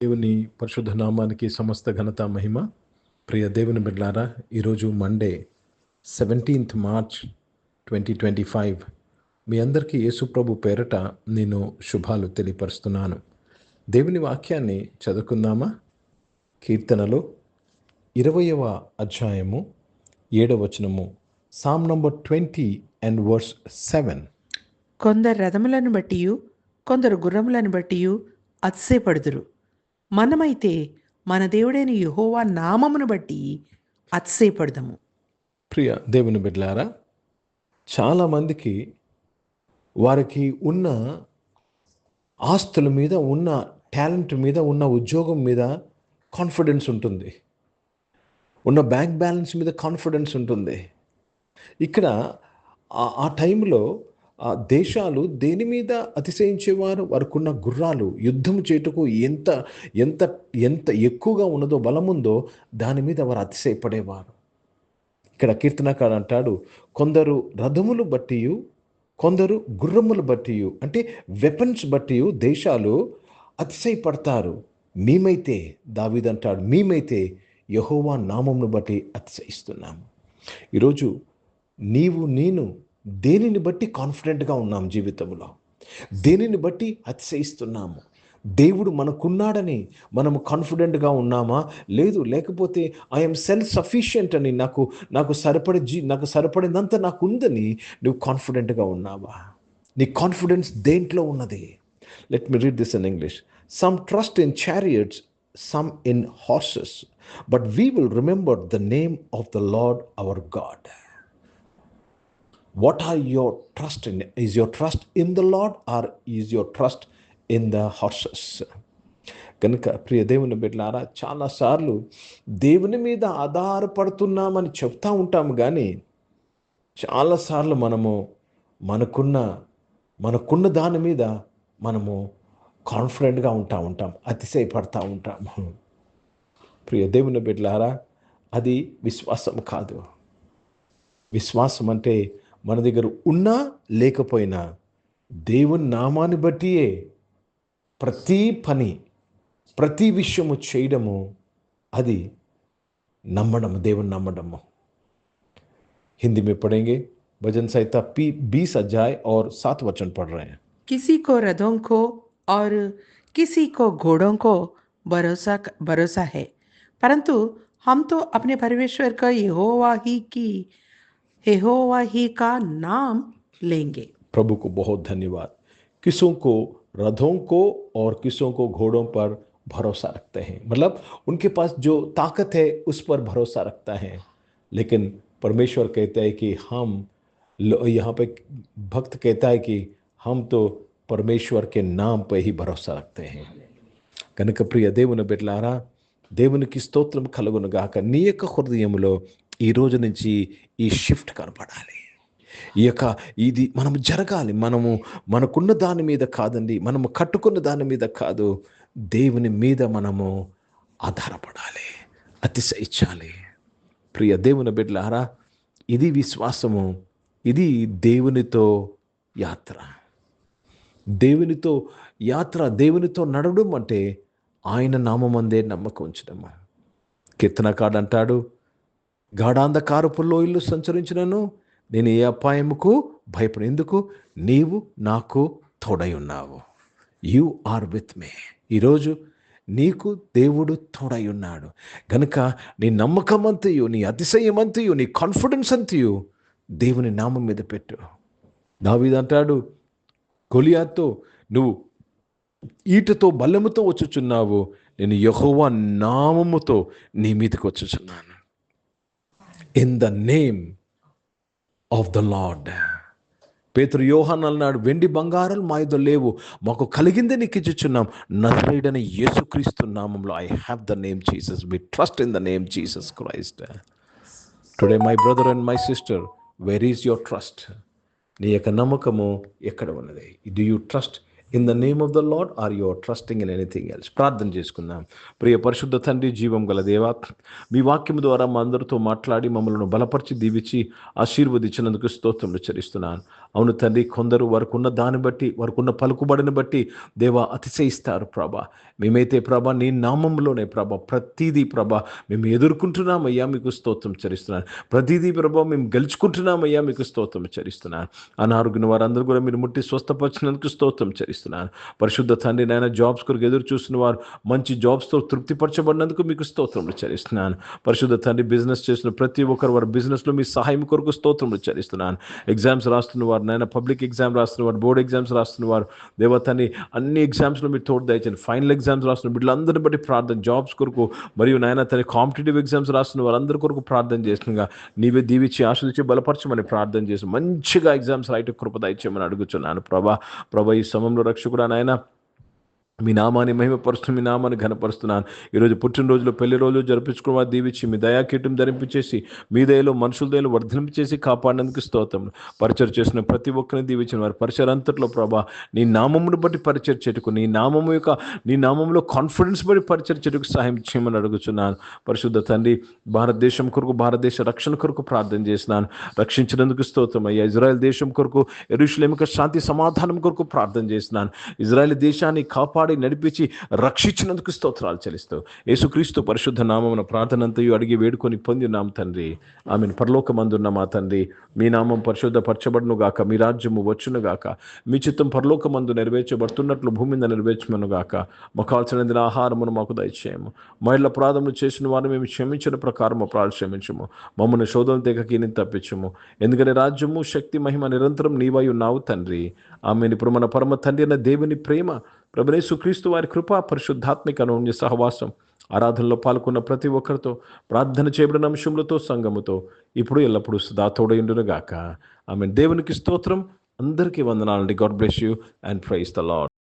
దేవుని పరిశుద్ధ నామానికి సమస్త ఘనత మహిమ. ప్రియ దేవుని బిడ్డలారా, ఈరోజు మండే 17th మార్చ్ 2025. మీ అందరికీ యేసుప్రభు పేరట నేను శుభాలు తెలియపరుస్తున్నాను. దేవుని వాక్యాన్ని చదువుకుందామా? కీర్తనలు 20వ అధ్యాయము 7వ వచనము, సామ్ నంబర్ 20 and verse 7. కొందరు రథములను బట్టియు కొందరు గుర్రములను బట్టియు అతిశయపడుదురు. మనమైతే మన దేవుడైన యెహోవా నామమును బట్టి అతిశయపడదము. ప్రియ దేవుని బిడ్డలారా, చాలామందికి వారికి ఉన్న ఆస్తుల మీద, ఉన్న టాలెంట్ మీద, ఉన్న ఉద్యోగం మీద కాన్ఫిడెన్స్ ఉంటుంది, ఉన్న బ్యాంక్ బ్యాలెన్స్ మీద కాన్ఫిడెన్స్ ఉంటుంది. ఇక్కడ ఆ టైంలో దేశాలు దేని మీద అతిశయించేవారు? వారికున్న గుర్రాలు యుద్ధం చేటుకు ఎంత ఎంత ఎంత ఎక్కువగా ఉన్నదో, బలముందో దాని మీద వారు అతిశయపడేవారు. ఇక్కడ కీర్తనకాడు అంటాడు, కొందరు రథములు బట్టియు కొందరు గుర్రములు బట్టియు, అంటే వెపన్స్ బట్టియు దేశాలు అతిశయపడతారు. మేమైతే, దావీదంటాడు, మేమైతే యెహోవా నామమును బట్టి అతిశయిస్తున్నాము. ఈరోజు నీవు నేను దేనిని బట్టి కాన్ఫిడెంట్గా ఉన్నాం? జీవితంలో దేనిని బట్టి అతిశయిస్తున్నాము? దేవుడు మనకున్నాడని మనము కాన్ఫిడెంట్గా ఉన్నామా? లేదు, లేకపోతే ఐఎమ్ సెల్ఫ్ సఫిషియంట్ అని, నాకు సరిపడినంత నాకు ఉందని నువ్వు కాన్ఫిడెంట్గా ఉన్నావా? నీ కాన్ఫిడెన్స్ దేంట్లో ఉన్నది? Let me read this in English. Some trust in chariots, some in horses, but we will remember the name of the lord hour God. What are your trust in? Is your trust in the Lord or is your trust in the horses? కనుక ప్రియ దేవుని బిడ్డలారా, చాలాసార్లు దేవుని మీద ఆధారపడుతున్నామని చెప్తా ఉంటాము, కానీ చాలాసార్లు మనము మనకున్న దాని మీద మనము కాన్ఫిడెంట్గా ఉంటాం, అతిశయపడతా ఉంటాము. ప్రియ దేవుని బిడ్డలారా, అది విశ్వాసం కాదు. విశ్వాసం అంటే మన దగ్గర ఉన్నా లేకపోయినా దేవుని నామాన్ని బట్టియే ప్రతి పని, ప్రతి విషయము చేయడము, అది నమ్మడము, దేవుని నమ్మడము. हिंदी में पढ़ेंगे, भजन संहिता 20 अध्याय और 7 वचन पढ़ रहे हैं. किसी को रथों को और किसी को घोड़ों को भरोसा है, परंतु हम तो अपने परमेश्वर का यहोवा ही का नाम लेंगे. प्रभु को बहुत धन्यवाद. किसों को रथों को और किसों को घोड़ों पर भरोसा रखते हैं, मतलब उनके पास जो ताकत है उस पर भरोसा रखता है. लेकिन परमेश्वर कहता है कि हम, यहाँ पे भक्त कहता है कि हम तो परमेश्वर के नाम पर ही भरोसा रखते हैं. కనుక ప్రియ దేవుని బిడ్డలారా, దేవునికి స్తోత్రం కలుగును గాక. నీ యొక్క హృదయంలో ఈ రోజు నుంచి ఈ షిఫ్ట్ కనపడాలి. ఇది మనం జరగాలి. మనకున్న దాని మీద కాదండి, మనము కట్టుకున్న దాని మీద కాదు, దేవుని మీద మనము ఆధారపడాలి, అతిశయించాలి. ప్రియ దేవుని బిడ్డలారా, ఇది విశ్వాసము, ఇది దేవునితో యాత్ర. దేవునితో నడవడం అంటే ఆయన నామమందే నమ్మకం ఉంచడము. కీర్తనకాడు అంటాడు, గాఢాంధకారపు లోయల్లో సంచరించినను నేను ఏ అపాయముకు భయపడి, ఎందుకు? నీవు నాకు తోడై ఉన్నావు. You are with me. ఈరోజు నీకు దేవుడు తోడై ఉన్నాడు గనుక నీ నమ్మకం అంతయు, నీ అతిశయం అంతయు, నీ కాన్ఫిడెన్స్ అంతయు దేవుని నామం మీద పెట్టు. దావీదు అంటాడు, గొలియాతుతో నువ్వు ఈటతో బల్లెముతో వచ్చుచున్నావు, నేను యెహోవా నామముతో నీ మీదకి వచ్చుచున్నాను. In the name of the lord. పేతురు, యోహాను అన్నాడు, వెండి బంగారాలు మా యొద్ద లేవు, మాకు కలిగిందే నీకు ఇచ్చుచున్నాం, నజరేయుడైన యేసుక్రీస్తు నామంలో. I have the name Jesus. We trust in the name Jesus Christ. Today my brother and my sister, where is your trust? నీ యొక్క నమ్మకము ఎక్కడ ఉన్నది? Do you trust in the name of the Lord or you are trusting in anything else? ప్రార్థన చేసుకుందాం. ప్రియ పరిశుద్ధ తండ్రి, జీవం గల దేవా, మీ వాక్యం ద్వారా మా అందరితో మాట్లాడి మమ్మల్ని బలపరిచి దీవించి ఆశీర్వదించినందుకు స్తోత్రములు చెల్లిస్తున్నాను. అవును తండ్రి, కొందరు వారికి ఉన్న దాన్ని బట్టి, వారికి ఉన్న పలుకుబడిని బట్టి దేవా అతిశయిస్తారు ప్రభా. మేమైతే ప్రభా నీ నామంలోనే ప్రభా ప్రతిదీ ప్రభా మేము ఎదుర్కొంటున్నామయ్యా, మీకు స్తోత్రం చెల్లిస్తున్నాను. ప్రతిదీ ప్రభా మేము గెలుచుకుంటున్నామయ్యా, మీకు స్తోత్రం చెల్లిస్తున్నాను. అనారోగ్యం వారందరూ కూడా మీరు ముట్టి స్వస్థపరిచినందుకు స్తోత్రం చెల్లిస్తున్నాను. పరిశుద్ధ తండ్రి నాయన, జాబ్స్ కొరకు ఎదురు చూస్తున్న వారు మంచి జాబ్స్తో తృప్తిపరచబడినందుకు మీకు స్తోత్రములు చెల్లిస్తున్నాను. పరిశుద్ధ తండ్రి, బిజినెస్ చేసిన ప్రతి ఒక్కరు వారి బిజినెస్లో మీ సహాయం కొరకు స్తోత్రములు చెల్లిస్తున్నాను. ఎగ్జామ్స్ రాస్తున్న వారు నాయన, పబ్లిక్ ఎగ్జామ్ రాస్తున్న వారు, బోర్డ్ ఎగ్జామ్స్ రాస్తున్న వారు దేవతని అన్ని ఎగ్జామ్స్లో మీరు తోడు దయచండి. ఫైనల్ ఎగ్జామ్స్ రాస్తున్న బిడ్డలందరిని బట్టి ప్రార్థన, జాబ్స్ కొరకు మరియు నాయన తన కాంపిటేటివ్ ఎగ్జామ్స్ రాస్తున్న వారందరి కొరకు ప్రార్థన చేస్తుండగా నీవే దీవించి ఆశ్రయించి బలపరచమని ప్రార్థన చేసి మంచిగా ఎగ్జామ్స్ రాయట కృప దయచేయమని అడుగుతున్నాను ప్రభా. ఈ సమయంలో రక్షకుడా నాయన, మీ నామాన్ని మహిమపరుస్తూ మీ నామాన్ని ఘనపరుస్తున్నాను. ఈరోజు పుట్టినరోజులు, పెళ్లి రోజులు జరిపించుకున్న వారు దీవించి మీ దయాకీటం ధరింపించేసి మీ దయలో మనుషుల దయలో వర్ధలింపచేసి కాపాడినందుకు స్తోత్రం. పరిచయం చేసిన ప్రతి ఒక్కరిని దీవించిన వారు పరిచయం అంతట్లో ప్రభా నీ నామమును బట్టి పరిచయం చేటుకు, నీ నామంలో కాన్ఫిడెన్స్ బట్టి పరిచయం చేటుకు సహాయం చేయమని అడుగుతున్నాను. పరిశుద్ధ తండ్రి, భారతదేశం కొరకు, భారతదేశ రక్షణ కొరకు ప్రార్థన చేసినాను. రక్షించినందుకు స్తోత్రం అయ్యా. ఇజ్రాయెల్ దేశం కొరకు, యెరూషలేము యొక్క శాంతి సమాధానం కొరకు ప్రార్థన చేసినాను. ఇజ్రాయెల్ దేశాన్ని కాపాడి నడిపించి రక్షించినందుకు స్తోత్రాలు చెల్లిస్తూ యేసుక్రీస్తు పరిశుద్ధ నామమున ప్రార్థన అంతయు అడిగి వేడుకొని పొందినాం తండ్రి. ఆమెను. పరలోకమందున్న మా తండ్రి, మీ నామం పరిశుద్ధపరచబడును గాక, మీ రాజ్యము వచ్చును గాక, మీ చిత్తం పరలోకమందు నెరవేర్చబడుతున్నట్లు భూమి మీద నెరవేర్చమను గాక. మాకు కావాల్సిన ఆహారమును మాకు దయచేయము. మహిళ అపరాధములు చేసిన వారిని మేము క్షమించిన ప్రకారం అపరాధం క్షమించము. మమ్మల్ని శోధన తెగకీని తప్పించము. ఎందుకంటే రాజ్యము, శక్తి, మహిమ నిరంతరం నీవై ఉన్నావు తండ్రి. ఆమెను. ఇప్పుడు మన పరమ తండ్రి అయిన దేవుని ప్రేమ, ప్రభువైన యేసుక్రీస్తు వారి కృప, పరిశుద్ధాత్మిక అన్యోన్య సహవాసం, ఆరాధనలో పాల్గొన్న ప్రతి ఒక్కరితో, ప్రార్థన చేయబడిన అంశములతో, సంఘముతో ఇప్పుడు ఎల్లప్పుడూ సదా తోడైండును గాక. ఆమె. దేవునికి స్తోత్రం. అందరికీ వందనాలండి. God bless you and praise the lord.